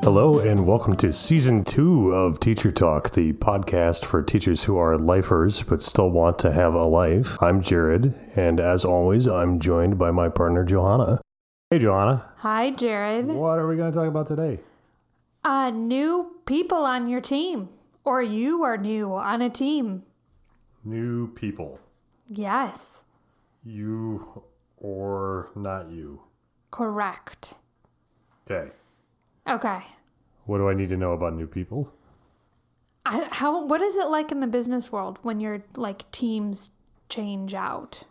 Hello and welcome to Season 2 of Teacher Talk, the podcast for teachers who are lifers but still want to have a life. I'm Jared, and as always, I'm joined by my partner, Johanna. Hey, Johanna. Hi, Jared. What are we going to talk about today? New people on your team, or you are new on a team. New people. Yes. You or not you. Correct. Okay. Okay. What do I need to know about new people? What is it like in the business world when your teams change out?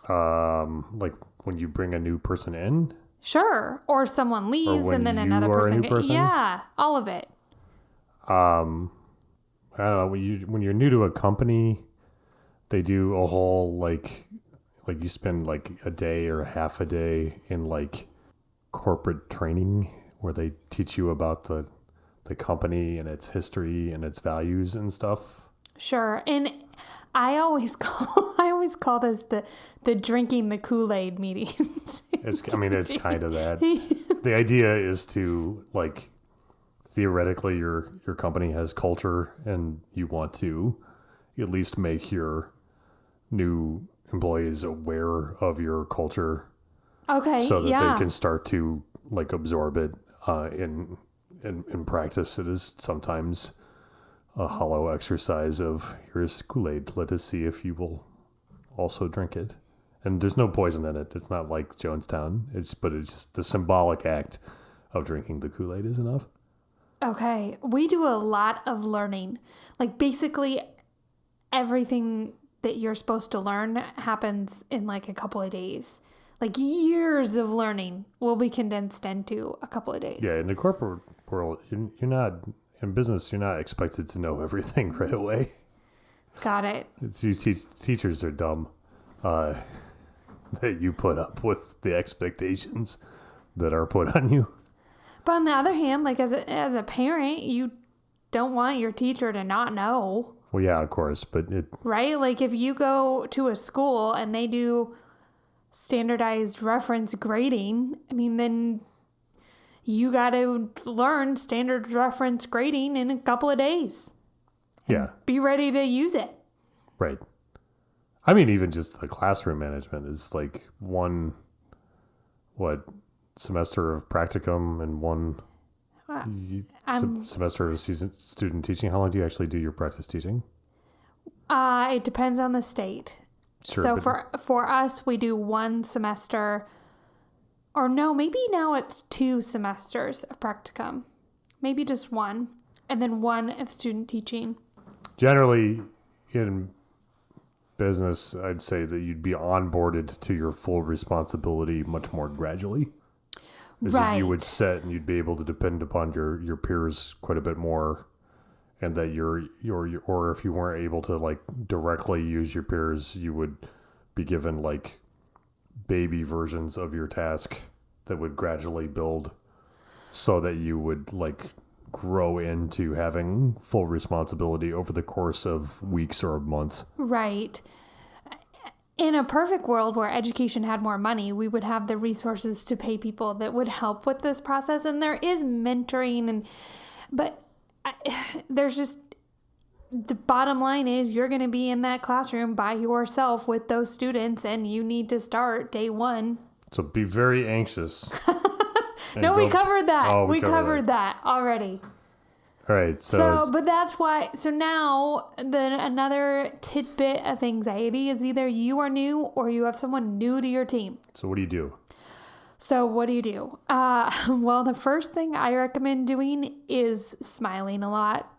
Like when you bring a new person in? Sure. Or someone leaves Or and then when another you are a person. new person? Yeah, all of it. I don't know. When you're new to a company, they do a whole like you spend like a day or half a day in like corporate training where they teach you about the company and its history and its values and stuff. Sure. And I always call this the drinking the Kool-Aid meetings. It's kind of that. The idea is to theoretically your company has culture and you want to at least make your new employees aware of your culture. Okay. So that yeah. they can start to absorb it in practice. It is sometimes a hollow exercise of here's Kool-Aid. Let us see if you will also drink it. And there's no poison in it. It's not like Jonestown. But it's just the symbolic act of drinking the Kool-Aid is enough. Okay. We do a lot of learning. Basically everything that you're supposed to learn happens in a couple of days. Years of learning will be condensed into a couple of days. Yeah, in the corporate world, you're not, in business, you're not expected to know everything right away. Got it. Teachers are dumb that you put up with the expectations that are put on you. But on the other hand, as a parent, you don't want your teacher to not know. Well, yeah, of course, but Right? If you go to a school and they do standardized reference grading, then you got to learn standard reference grading in a couple of days. Yeah. Be ready to use it. Right. Even just the classroom management is one, semester of practicum and one semester of student teaching. How long do you actually do your practice teaching? It depends on the state. Sure, so for us, we do one semester, or no, maybe now it's 2 semesters of practicum. Maybe just one, and then one of student teaching. Generally, in business, I'd say that you'd be onboarded to your full responsibility much more gradually. Right. You would set and you'd be able to depend upon your peers quite a bit more. And that or if you weren't able to directly use your peers, you would be given baby versions of your task that would gradually build so that you would grow into having full responsibility over the course of weeks or months. Right. In a perfect world where education had more money, we would have the resources to pay people that would help with this process. And there is mentoring, but there's just, the bottom line is you're going to be in that classroom by yourself with those students and you need to start day one. So be very anxious. No, we covered that. Oh, we covered that already. All right. But that's why. So now another tidbit of anxiety is either you are new or you have someone new to your team. So what do you do? So what do you do? Well, the first thing I recommend doing is smiling a lot.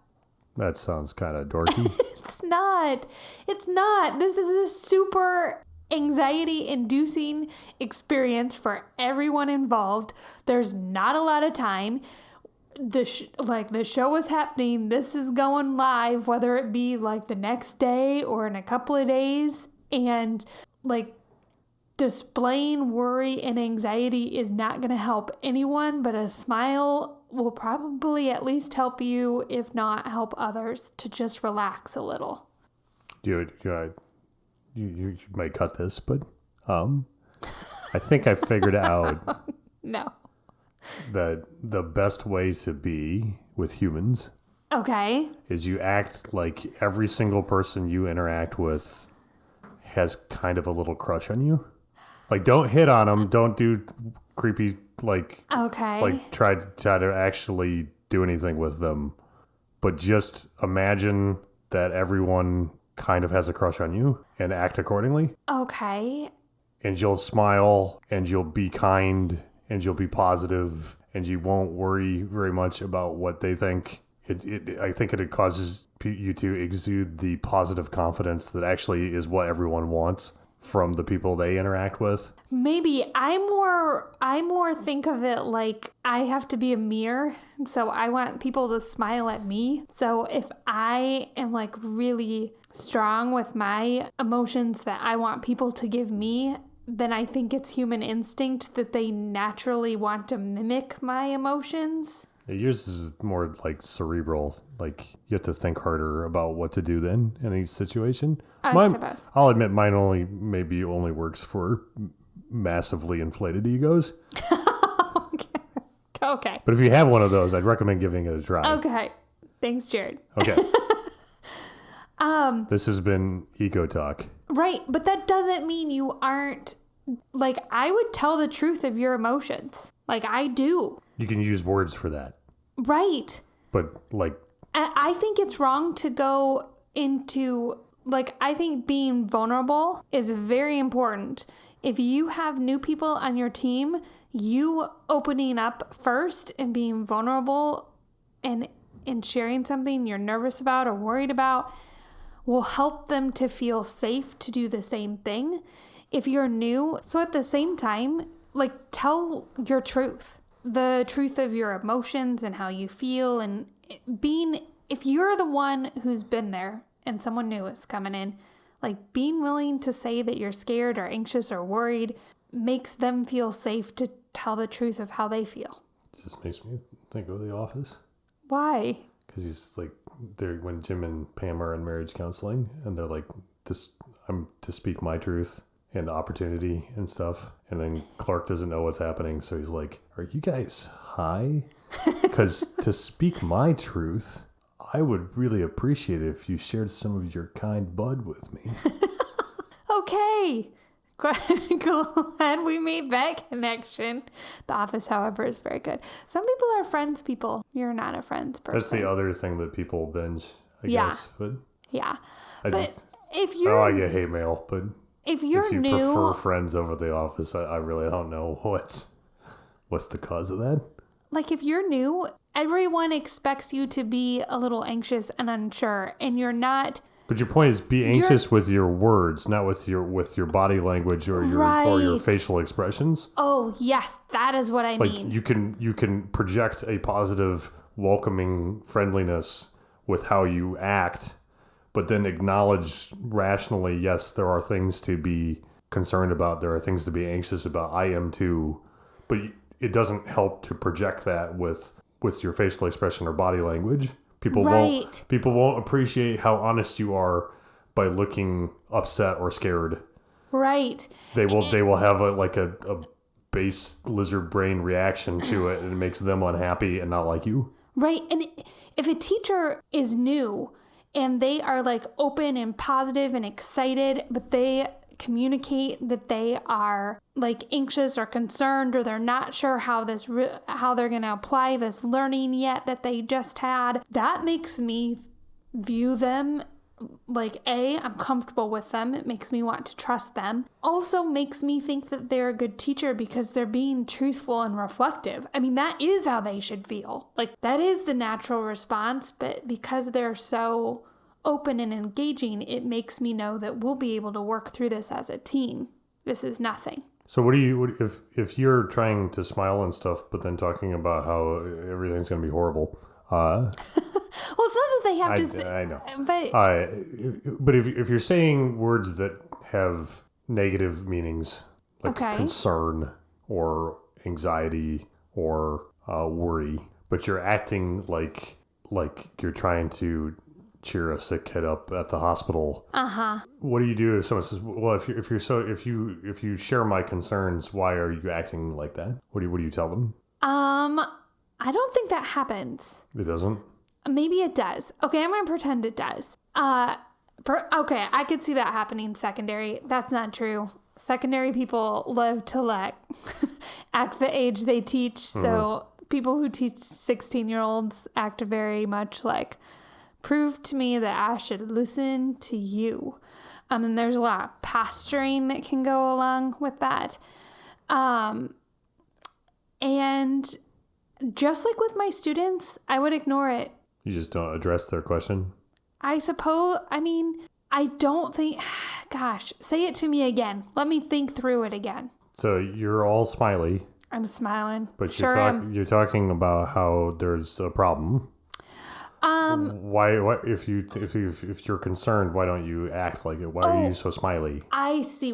That sounds kind of dorky. It's not. This is a super anxiety-inducing experience for everyone involved. There's not a lot of time. The show is happening. This is going live, whether it be the next day or in a couple of days. And displaying worry and anxiety is not going to help anyone, but a smile will probably at least help you, if not help others, to just relax a little. You might cut this, but I think I figured out No. that the best way to be with humans Okay. is you act like every single person you interact with has kind of a little crush on you. Like, don't hit on them. Don't do creepy, Okay. try to actually do anything with them. But just imagine that everyone kind of has a crush on you and act accordingly. Okay. And you'll smile and you'll be kind and you'll be positive and you won't worry very much about what they think. I think it causes you to exude the positive confidence that actually is what everyone wants from the people they interact with. Maybe I more think of it like I have to be a mirror. So I want people to smile at me. So if I am like really strong with my emotions that I want people to give me, then I think it's human instinct that they naturally want to mimic my emotions. Yours is more like cerebral. Like, you have to think harder about what to do then in each situation. I suppose. I'll admit mine maybe only works for massively inflated egos. Okay. But if you have one of those, I'd recommend giving it a try. Okay. Thanks, Jared. Okay. This has been Ego Talk. Right, but that doesn't mean you aren't, like, I would tell the truth of your emotions. Like, I do. You can use words for that. Right. But, like... I think it's wrong to go into, like, I think being vulnerable is very important. If you have new people on your team, you opening up first and being vulnerable and sharing something you're nervous about or worried about will help them to feel safe to do the same thing. If you're new, so at the same time, like, tell your truth, the truth of your emotions and how you feel, and if you're the one who's been there and someone new is coming in, like, being willing to say that you're scared or anxious or worried makes them feel safe to tell the truth of how they feel. This makes me think of The Office. Why? Because he's like, when Jim and Pam are in marriage counseling, and they're like, I'm to speak my truth and opportunity and stuff. And then Clark doesn't know what's happening. So he's like, are you guys high? Because to speak my truth, I would really appreciate it if you shared some of your kind bud with me. Okay. Glad we made that connection. The Office, however, is very good. Some people are friends people. You're not a friends person. That's the other thing that people binge, I guess. But yeah. If you're... I get hate mail, but if you new, prefer Friends over The Office, I really don't know what's the cause of that. Like, if you're new, everyone expects you to be a little anxious and unsure, and you're not. But your point is, be anxious with your words, not with your body language or your facial expressions. Oh yes, that is what I mean. You can project a positive, welcoming friendliness with how you act, but then acknowledge rationally, yes, there are things to be concerned about. There are things to be anxious about. I am too, but it doesn't help to project that with your facial expression or body language. People won't appreciate how honest you are by looking upset or scared. Right. They will have a base lizard brain reaction to it, and it makes them unhappy and not like you. Right. And if a teacher is new and they are like open and positive and excited, but they communicate that they are like anxious or concerned, or they're not sure how they're going to apply this learning yet that they just had, that makes me view them like, I'm comfortable with them. It makes me want to trust them. Also makes me think that they're a good teacher because they're being truthful and reflective. I mean, that is how they should feel. Like, that is the natural response, but because they're so open and engaging, it makes me know that we'll be able to work through this as a team. This is nothing. So if you're trying to smile and stuff, but then talking about how everything's going to be horrible? Well, it's not that they have to say. I know. But if you're saying words that have negative meanings, like concern or anxiety or worry, but you're acting like you're trying to cheer a sick kid up at the hospital. What do you do if someone says, "Well, if you share my concerns, why are you acting like that?" What do you tell them? I don't think that happens. It doesn't? Maybe it does. Okay, I'm going to pretend it does. Okay, I could see that happening secondary. That's not true. Secondary people love to act the age they teach. So people who teach 16-year-olds act very much like, prove to me that I should listen to you. And there's a lot of posturing that can go along with that. And just like with my students, I would ignore it. You just don't address their question? I suppose, I don't think, gosh, say it to me again. Let me think through it again. So you're all smiley. I'm smiling. But sure you're talking about how there's a problem. Why if you're concerned, why don't you act like it? Why are you so smiley? I see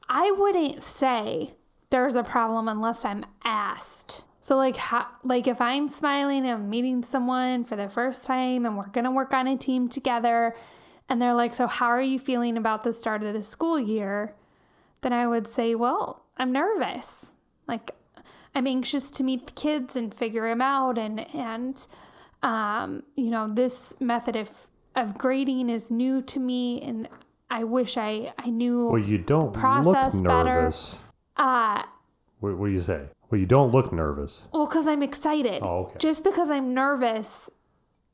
I wouldn't say there's a problem unless I'm asked. So like if I'm smiling and I'm meeting someone for the first time and we're going to work on a team together and they're like, so how are you feeling about the start of the school year? Then I would say, well, I'm nervous. Like I'm anxious to meet the kids and figure them out. And this method of grading is new to me and I wish I knew well, you don't process look nervous. Better. What do you say? Well, you don't look nervous. Well, because I'm excited. Oh, okay. Just because I'm nervous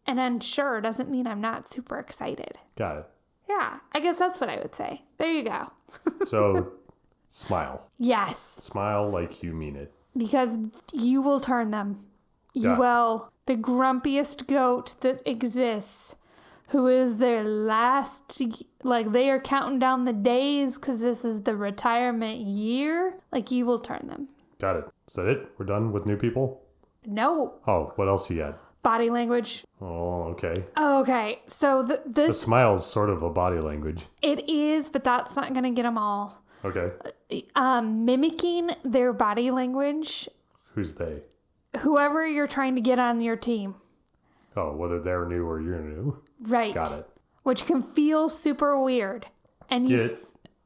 and unsure doesn't mean I'm not super excited. Got it. Yeah, I guess that's what I would say. There you go. So, smile. Yes. Smile like you mean it. Because you will turn them. You will. The grumpiest goat that exists, who is their last, like they are counting down the days because this is the retirement year, like you will turn them. Got it. Is that it? We're done with new people? No. Oh, what else you got? Body language. Oh, okay. Okay, so The smile's sort of a body language. It is, but that's not going to get them all. Okay. Mimicking their body language. Who's they? Whoever you're trying to get on your team. Oh, whether they're new or you're new. Right. Got it. Which can feel super weird. And Get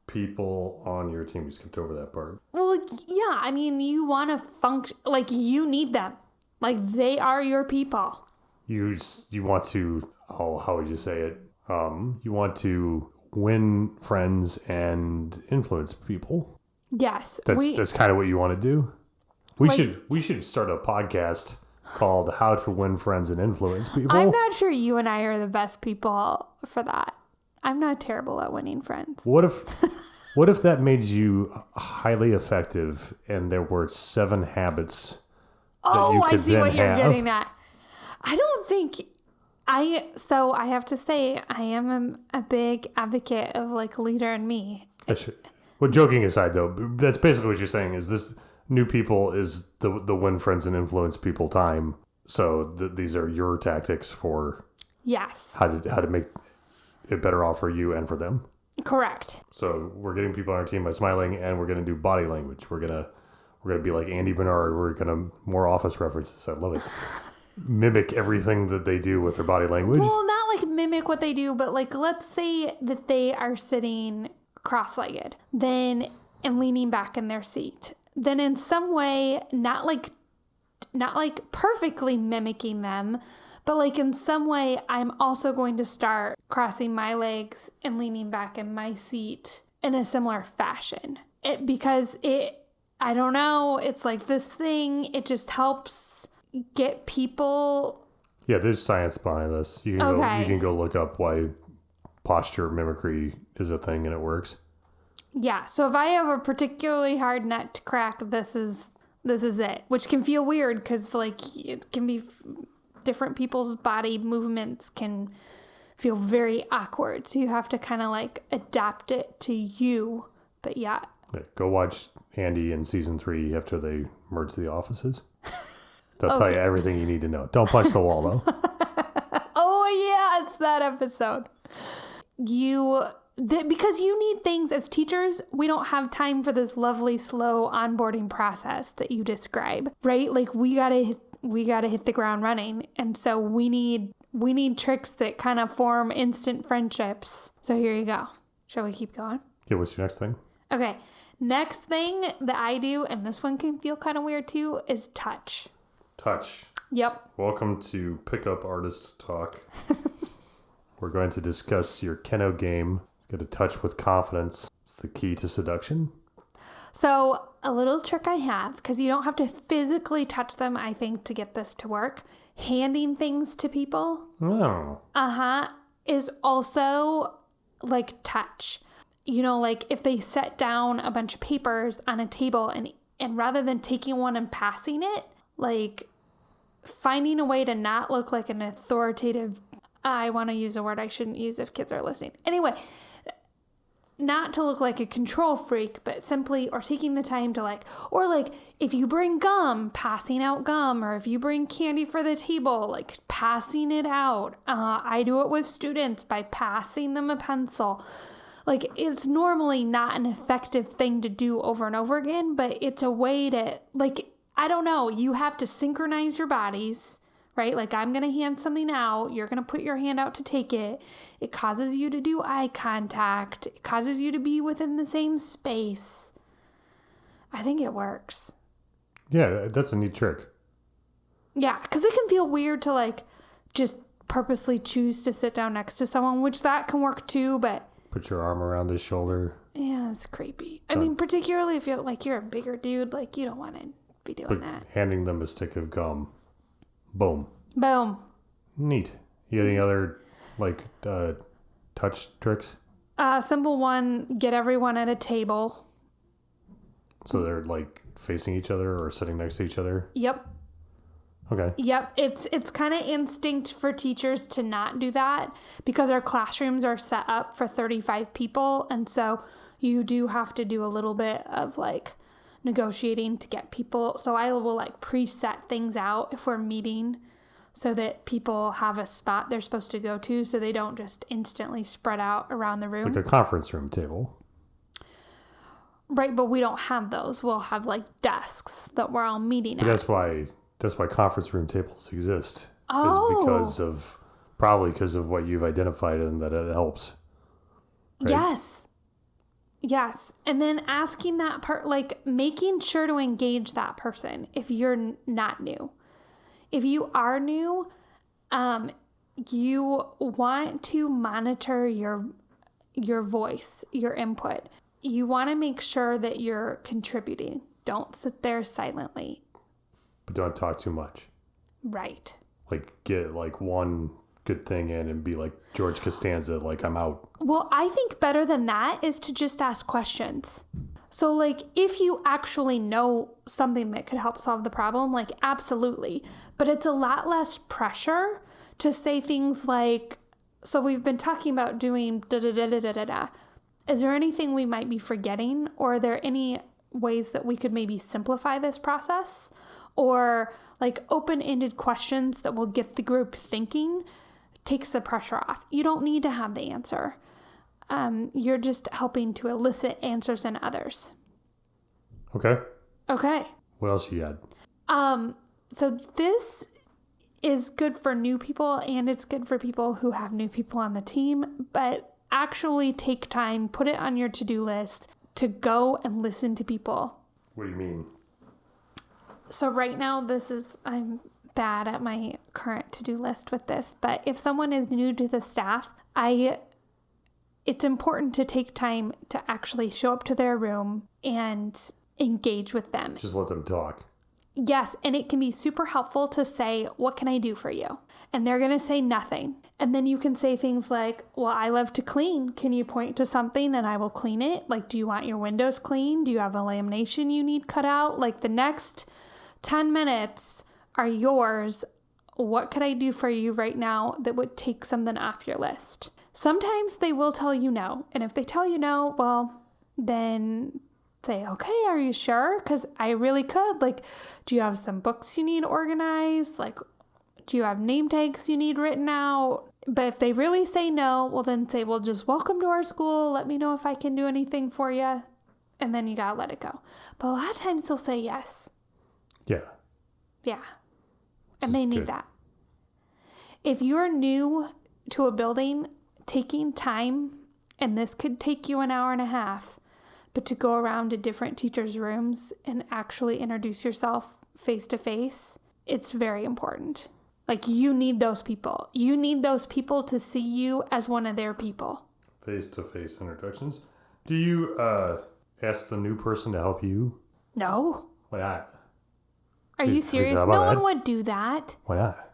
people on your team. We skipped over that part. Well, yeah. You want to function. Like, you need them. Like, they are your people. You want to, how would you say it? You want to win friends and influence people. Yes. That's kind of what you want to do. We should start a podcast called How to Win Friends and Influence People. I'm not sure you and I are the best people for that. I'm not terrible at winning friends. What if that made you highly effective and there were 7 habits that you could I see then what you're have? getting at. I don't think I have to say I am a big advocate of like Leader in Me. Well, joking aside though, that's basically what you're saying is this new people is the win friends and influence people time. So these are your tactics for yes how to make it better off for you and for them. Correct. So we're getting people on our team by smiling, and we're gonna do body language. We're gonna be like Andy Bernard. We're gonna more Office references. I love it. Mimic everything that they do with their body language. Well, not like mimic what they do, but like let's say that they are sitting cross-legged, then and leaning back in their seat. Then in some way, not like perfectly mimicking them, but like in some way, I'm also going to start crossing my legs and leaning back in my seat in a similar fashion. Because I don't know, it's like this thing, it just helps get people. Yeah, there's science behind this. You can go look up why posture mimicry is a thing and it works. Yeah, so if I have a particularly hard nut to crack, this is it, which can feel weird because like it can be different people's body movements can feel very awkward. So you have to kind of like adapt it to you. But yeah. Go watch Andy in season 3 after they merge the offices. They'll tell you everything you need to know. Don't punch the wall though. Oh yeah, it's that episode. Because you need things as teachers, we don't have time for this lovely, slow onboarding process that you describe, right? Like we gotta hit the ground running, and so we need tricks that kind of form instant friendships. So here you go. Shall we keep going? Yeah, what's your next thing? Okay. Next thing that I do, and this one can feel kind of weird too, is touch. Touch. Yep. Welcome to Pickup Artist Talk. We're going to discuss your Keno game. Get a touch with confidence. It's the key to seduction. So a little trick I have, because you don't have to physically touch them, I think, to get this to work. Handing things to people. Oh. Is also like touch. You know, like if they set down a bunch of papers on a table and rather than taking one and passing it, like finding a way to not look like an authoritative, I want to use a word I shouldn't use if kids are listening. Anyway, not to look like a control freak, but simply, or taking the time to like, or like if you bring gum, passing out gum, or if you bring candy for the table, like passing it out. I do it with students by passing them a pencil. Like it's normally not an effective thing to do over and over again, but it's a way to like, I don't know, you have to synchronize your bodies, right? Like I'm going to hand something out. You're going to put your hand out to take it. It causes you to do eye contact. It causes you to be within the same space. I think it works. Yeah, that's a neat trick. Yeah, because it can feel weird to like just purposely choose to sit down next to someone, which that can work too, but... Put your arm around his shoulder. Yeah, it's creepy. I mean, particularly if you're a bigger dude, like you don't want to be doing that. Handing them a stick of gum. Boom. Boom. Neat. You got any other like touch tricks? Simple one, get everyone at a table. So they're like facing each other or sitting next to each other? Yep. Okay. Yep. It's kind of instinct for teachers to not do that because our classrooms are set up for 35 people. And so you do have to do a little bit of like negotiating to get people. So I will like preset things out if we're meeting so that people have a spot they're supposed to go to so they don't just instantly spread out around the room. Like a conference room table. Right, but we don't have those. We'll have like desks that we're all meeting at. That's why conference room tables exist. Oh. Is probably because of what you've identified and that it helps. Right? Yes. Yes. And then asking that part, like making sure to engage that person if you're not new. If you are new, you want to monitor your voice, your input. You want to make sure that you're contributing. Don't sit there silently. But don't talk too much. Right. Like get like one good thing in and be like George Costanza, like I'm out. Well, I think better than that is to just ask questions. So like if you actually know something that could help solve the problem, like absolutely. But it's a lot less pressure to say things like, so we've been talking about doing da-da-da-da-da-da. Is there anything we might be forgetting? Or are there any ways that we could maybe simplify this process? Or like open-ended questions that will get the group thinking takes the pressure off. You don't need to have the answer. You're just helping to elicit answers in others. Okay. Okay. What else you had? So this is good for new people and it's good for people who have new people on the team, but actually take time, put it on your to-do list to go and listen to people. What do you mean? So right now, I'm bad at my current to-do list with this, but if someone is new to the staff, it's important to take time to actually show up to their room and engage with them. Just let them talk. Yes, and it can be super helpful to say, what can I do for you? And they're going to say nothing. And then you can say things like, well, I love to clean. Can you point to something and I will clean it? Like, do you want your windows cleaned? Do you have a lamination you need cut out? Like the next 10 minutes are yours. What could I do for you right now that would take something off your list? Sometimes they will tell you no. And if they tell you no, well, then say, okay, are you sure? Because I really could. Like, do you have some books you need organized? Like, do you have name tags you need written out? But if they really say no, well, then say, well, just welcome to our school. Let me know if I can do anything for you. And then you got to let it go. But a lot of times they'll say yes. Yeah. Yeah. And they need that. If you're new to a building, taking time, and this could take you an hour and a half, but to go around to different teachers' rooms and actually introduce yourself face to face, it's very important. Like, you need those people. You need those people to see you as one of their people. Face-to-face introductions. Do you ask the new person to help you? No. Why not? Are you serious? No one would do that. Why not?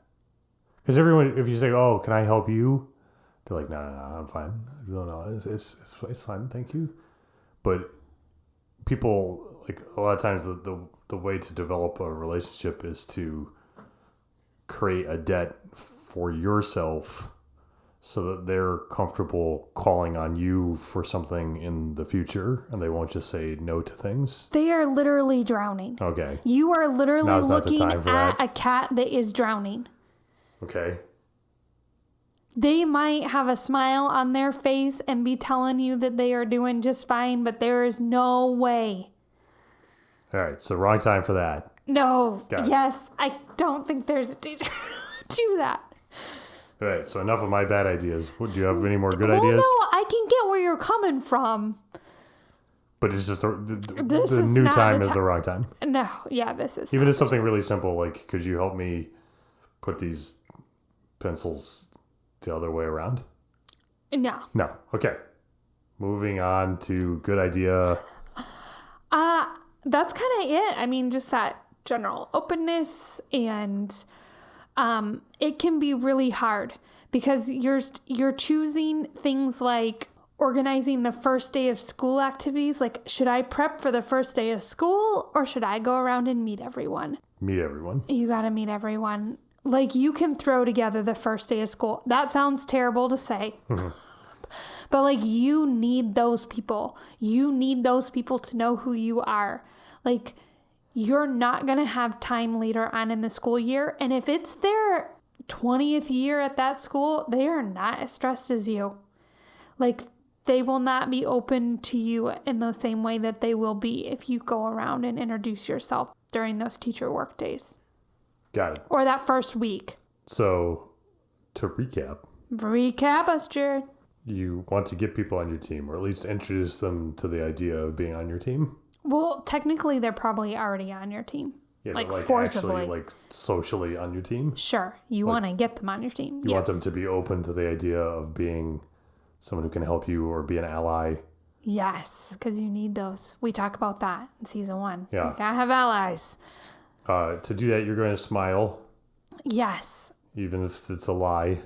Because everyone, if you say, "Oh, can I help you?" They're like, "No, I'm fine. No, it's fine, thank you." But people, like, a lot of times the way to develop a relationship is to create a debt for yourself so that they're comfortable calling on you for something in the future and they won't just say no to things. They are literally drowning. Okay. You are literally looking at that. a cat that is drowning. Okay. They might have a smile on their face and be telling you that they are doing just fine, but there is no way. All right. So wrong time for that. No. Yes. I don't think there's a teacher do that. All right. So enough of my bad ideas. Do you have any more good ideas? No, I can get where you're coming from. But it's just the new time is the wrong time. No. Yeah, this is. Even if something really simple, like, could you help me put these pencils the other way around? No. No. Okay. Moving on to good idea. That's kind of it. I mean, just that general openness, and it can be really hard because you're choosing things like organizing the first day of school activities. Like, should I prep for the first day of school or should I go around and meet everyone? Meet everyone. You got to meet everyone. Like, you can throw together the first day of school. That sounds terrible to say. But, like, you need those people. You need those people to know who you are. Like, you're not going to have time later on in the school year. And if it's their 20th year at that school, they are not as stressed as you. Like, they will not be open to you in the same way that they will be if you go around and introduce yourself during those teacher work days. Got it. Or that first week. So, to recap us, Jared. You want to get people on your team, or at least introduce them to the idea of being on your team? Well, technically, they're probably already on your team. Yeah, like Actually, forcibly. like, socially on your team? Sure. You want to get them on your team. You want them to be open to the idea of being someone who can help you or be an ally? Yes, because you need those. We talk about that in season 1. Yeah. You gotta have allies. To do that, you're going to smile. Yes. Even if it's a lie.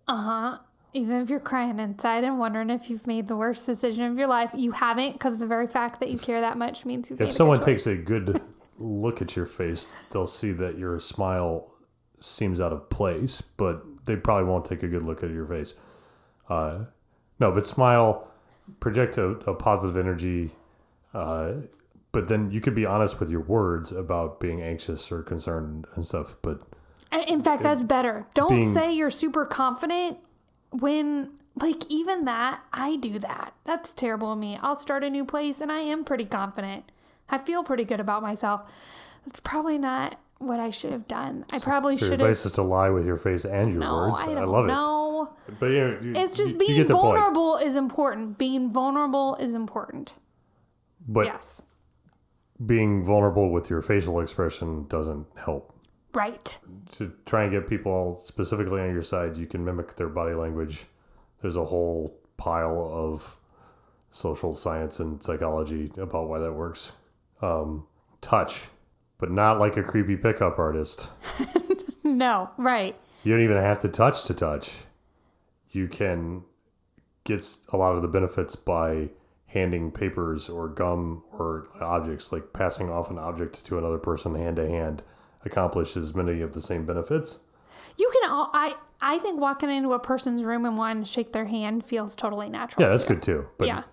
Uh-huh. Even if you're crying inside and wondering if you've made the worst decision of your life, you haven't, because the very fact that you care that much means you've made a good choice. If someone takes a good look at your face, they'll see that your smile seems out of place, but they probably won't take a good look at your face. No, but smile, project a positive energy, but then you could be honest with your words about being anxious or concerned and stuff. But in fact, that's better. Don't say you're super confident when, like, even that, I do that. That's terrible of me. I'll start a new place and I am pretty confident. I feel pretty good about myself. That's probably not what I should have done. I probably should have. Your advice is to lie with your face and your words. I love it. No. But it's just being vulnerable is important. Being vulnerable is important. But yes. Being vulnerable with your facial expression doesn't help. Right. To try and get people specifically on your side, you can mimic their body language. There's a whole pile of social science and psychology about why that works. Touch, but not like a creepy pickup artist. No, right. You don't even have to touch to touch. You can get a lot of the benefits by handing papers or gum or objects, like passing off an object to another person hand to hand, accomplishes many of the same benefits. You can I think walking into a person's room and wanting to shake their hand feels totally natural. Yeah, that's good too. But yeah.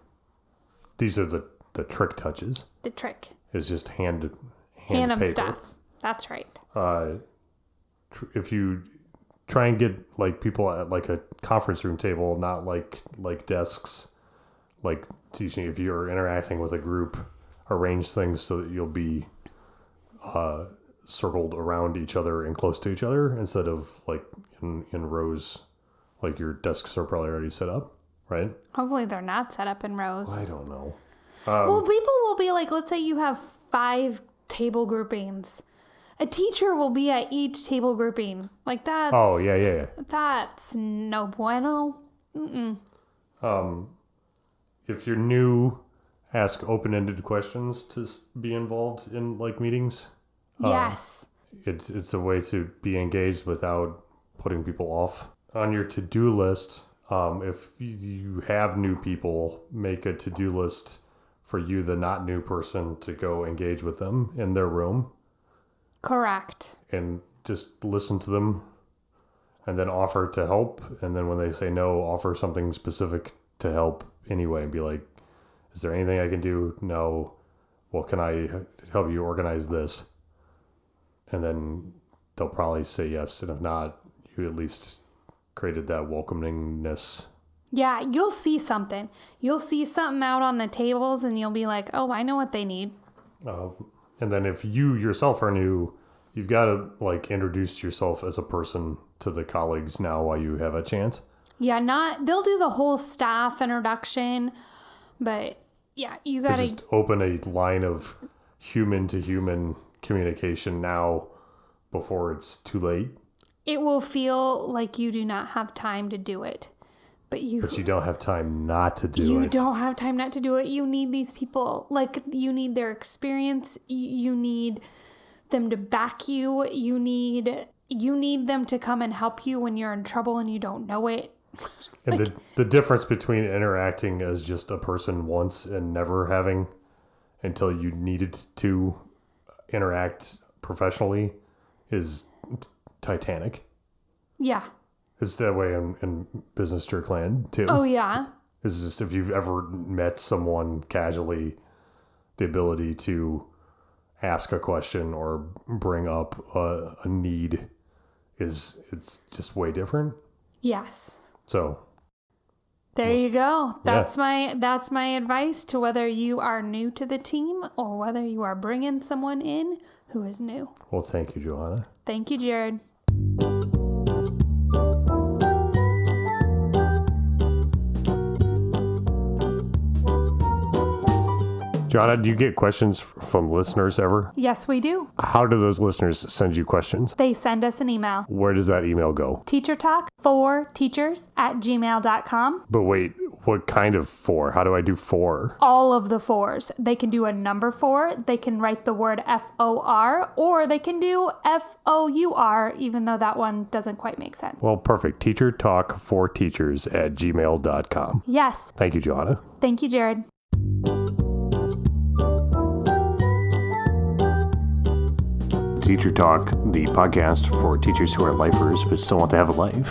These are the trick touches. The trick is just hand them paper stuff. That's right. If you try and get like people at like a conference room table, not like desks, like teaching, if you're interacting with a group, arrange things so that you'll be circled around each other and close to each other instead of like in rows, like your desks are probably already set up, right? Hopefully they're not set up in rows. I don't know. Well, people will be like, let's say you have 5 table groupings. A teacher will be at each table grouping. Like that's... Oh, yeah. That's no bueno. If you're new, ask open-ended questions to be involved in like meetings. Yes. It's a way to be engaged without putting people off. On your to-do list, if you have new people, make a to-do list for you, the not new person, to go engage with them in their room. Correct. And just listen to them and then offer to help. And then when they say no, offer something specific to help anyway and be like, is there anything I can do? No. Well, can I help you organize this? And then they'll probably say yes. And if not, you at least created that welcomingness. Yeah, you'll see something. You'll see something out on the tables and you'll be like, oh, I know what they need. And then if you yourself are new, you've got to like introduce yourself as a person to the colleagues now while you have a chance. Yeah, they'll do the whole staff introduction, but yeah, you got to just open a line of human to human communication now before it's too late. It will feel like you do not have time to do it. But you don't have time not to do it. You don't have time not to do it. You need these people. Like, you need their experience. You need them to back you. You need them to come and help you when you're in trouble and you don't know it. And like, the difference between interacting as just a person once and never having until you needed to interact professionally is titanic. Yeah. It's that way in business Jerkland too. Oh, yeah. It's just if you've ever met someone casually, the ability to ask a question or bring up a need it's just way different. Yes. So there you go. That's my advice to whether you are new to the team or whether you are bringing someone in who is new. Well, thank you, Johanna. Thank you, Jared. Johanna, do you get questions from listeners ever? Yes, we do. How do those listeners send you questions? They send us an email. Where does that email go? teachertalk4teachers@gmail.com. But wait, what kind of 4? How do I do 4? All of the 4s. They can do a number 4. They can write the word FOR, or they can do FOUR, even though that one doesn't quite make sense. Well, perfect. teachertalk4teachers@gmail.com. Yes. Thank you, Johanna. Thank you, Jared. Teacher Talk, the podcast for teachers who are lifers but still want to have a life.